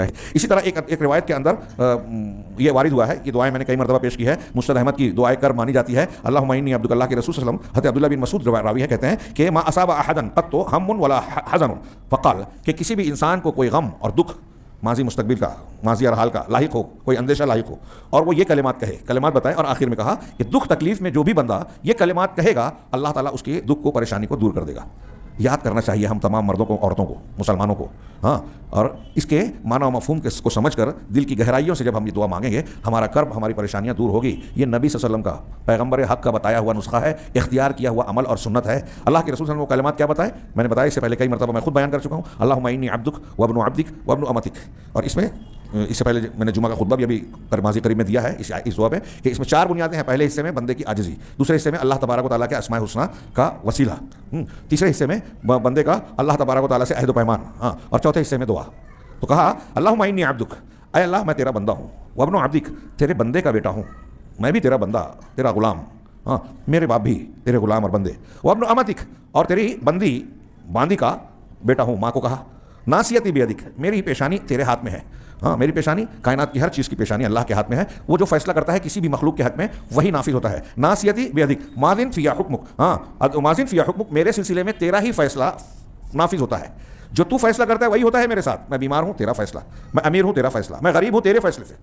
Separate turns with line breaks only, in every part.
ہے. اسی طرح ایک روایت کے اندر یہ وارد ہوا ہے, یہ دعائیں میں نے کئی مرتبہ پیش کی ہے, مستد احمد کی دعائیں کر مانی جاتی ہے. اللہم انی عبدک, اللہ کے رسول صلی اللہ علیہ وسلم حضرت عبداللہ بن مسعود راوی ہے, کہتے ہیں کہ ما اصاب احدا قط ہم ولا حزن, فقال کہ کسی بھی انسان کو کوئی غم اور دکھ ماضی مستقبل کا, ماضی اور حال کا لاحق ہو, کوئی اندیشہ لاحق ہو, اور وہ یہ کلمات کہے, کلمات بتائیں, اور آخر میں کہا کہ دکھ تکلیف میں جو بھی بندہ یہ کلمات کہے گا اللہ تعالیٰ اس کے دکھ کو, پریشانی کو دور کر دے گا. یاد کرنا چاہیے ہم تمام مردوں کو, عورتوں کو, مسلمانوں کو, ہاں. اور اس کے معنی و مفہوم کو سمجھ کر دل کی گہرائیوں سے جب ہم یہ دعا مانگیں گے, ہمارا کرب, ہماری پریشانیاں دور ہوگی. یہ نبی صلی اللہ علیہ وسلم کا, پیغمبر حق کا بتایا ہوا نسخہ ہے, اختیار کیا ہوا عمل اور سنت ہے. اللہ کے رسول صلی اللہ علیہ وسلم کو کلمات کیا بتائے, میں نے بتایا اس سے پہلے کئی مرتبہ, میں خود بیان کر چکا ہوں. اللہم انی عبدک وابن عبدک وابن امتک. اور اس سے پہلے میں نے جمعہ کا خطبہ بھی ابھی ماضی قریب میں دیا ہے اس دعا پہ, کہ اس میں 4 بنیادیں ہیں. پہلے حصے میں بندے کی عاجزی, دوسرے حصے میں اللہ تبارک و تعالیٰ کے اسماء الحسنی کا وسیلہ, تیسرے حصے میں بندے کا اللہ تبارک و تعالیٰ سے عہد و پیمان, ہاں, اور چوتھے حصے میں دعا. تو کہا اللہم انی عبدک, اے اللہ میں تیرا بندہ ہوں, وابن عبدک, تیرے بندے کا بیٹا ہوں, میں بھی تیرا بندہ, تیرا غلام, ہاں, میرے باپ بھی تیرے غلام اور بندے. وابن امتک, اور تیری باندی کا بیٹا ہوں. ماں کو کہا ناصیتی بیدک, میری پیشانی تیرے ہاتھ میں ہے, ہاں, میری پیشانی, کائنات کی ہر چیز کی پیشانی اللہ کے ہاتھ میں ہے. وہ جو فیصلہ کرتا ہے کسی بھی مخلوق کے حق میں وہی نافذ ہوتا ہے. ناصیتی بیدک ماضٍ فی حکمک, ہاں, ماضٍ فی حکمک, میرے سلسلے میں تیرا ہی فیصلہ نافذ ہوتا ہے. جو تو فیصلہ کرتا ہے وہی ہوتا ہے میرے ساتھ. میں بیمار ہوں, تیرا فیصلہ. میں امیر ہوں, تیرا فیصلہ. میں غریب ہوں, تیرے فیصلے سے.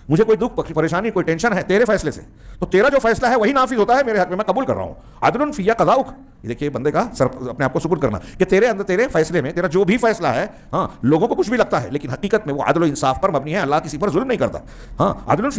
مجھے کوئی دکھ, پریشانی, کوئی ٹینشن ہے, تیرے فیصلے سے. تو تیرا جو فیصلہ ہے وہی نافذ ہوتا ہے میرے حق میں قبول کر رہا ہوں. عدل فی قضاؤک, یہ دیکھیے بندے کا اپنے آپ کو سپرد کرنا, کہ تیرے اندر, تیرے فیصلے میں, تیرا جو بھی فیصلہ ہے, ہاں, لوگوں کو کچھ بھی لگتا ہے لیکن حقیقت میں وہ عدل و انصاف پر مبنی ہے. اللہ کسی پر ظلم نہیں کرتا. ہاں, عدل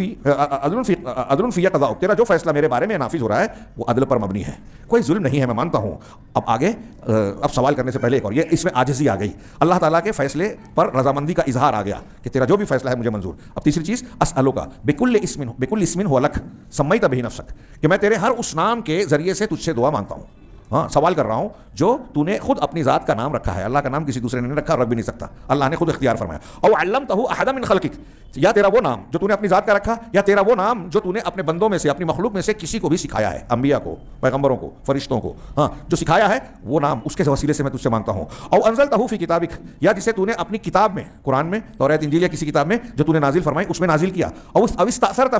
فی قضاؤک, تیرا جو فیصلہ میرے بارے میں نافذ ہو رہا ہے وہ عدل پر مبنی ہے, کوئی ظلم نہیں ہے, میں مانتا ہوں. اب آگے, اب سوال کرنے سے پہلے ایک اور, یہ اس میں عاجزی آ گئی, اللہ تعالیٰ کے فیصلے پر رضامندی کا اظہار آ گیا کہ تیرا جو بھی فیصلہ ہے مجھے منظور. اب تیسری چیز, اسألک بکل اسم هو لک سمیت بہ نفسک, کہ میں تیرے ہر اس نام کے ذریعے سے تجھ سے دعا مانگتا ہوں, ہاں, سوال کر رہا ہوں جو تو نے خود اپنی ذات کا نام رکھا ہے. اللہ کا نام کسی دوسرے نے نہیں رکھا اور رکھ بھی نہیں سکتا, اللہ نے خود اختیار فرمایا. او علمتہ احدا من خلقک, یا تیرا وہ نام جو تو نے اپنی ذات کا رکھا, یا تیرا وہ نام جو تو نے اپنے بندوں میں سے, اپنی مخلوق میں سے کسی کو بھی سکھایا ہے, انبیاء کو, پیغمبروں کو, فرشتوں کو, ہاں, جو سکھایا ہے وہ نام, اس کے وسیلے سے میں تجھ سے مانگتا ہوں. او انزلتہ فی کتابک, یا جسے تو نے اپنی کتاب میں, قرآن میں, توریت انجیل یا کسی کتاب میں جو تو نے نازل فرمائی اس میں نازل کیا. او استأثرت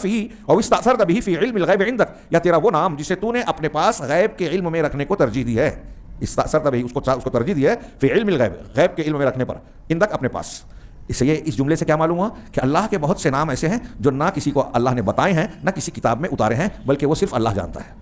بہ فی علم الغیب عندک, یا تیرا وہ نام جسے تو نے اپنے پاس غیب کے علم میں رکھنے کو ترجیح دی ہے. استأثرت بہ, اس کو ترجیح دی ہے فی علم الغیب, غیب کے علم میں رکھنے پر, عندک, اپنے پاس. اس جملے سے کیا معلوم ہوا کہ اللہ کے بہت سے نام ایسے ہیں جو نہ کسی کو اللہ نے بتائے ہیں, نہ کسی کتاب میں اتارے ہیں, بلکہ وہ صرف اللہ جانتا ہے.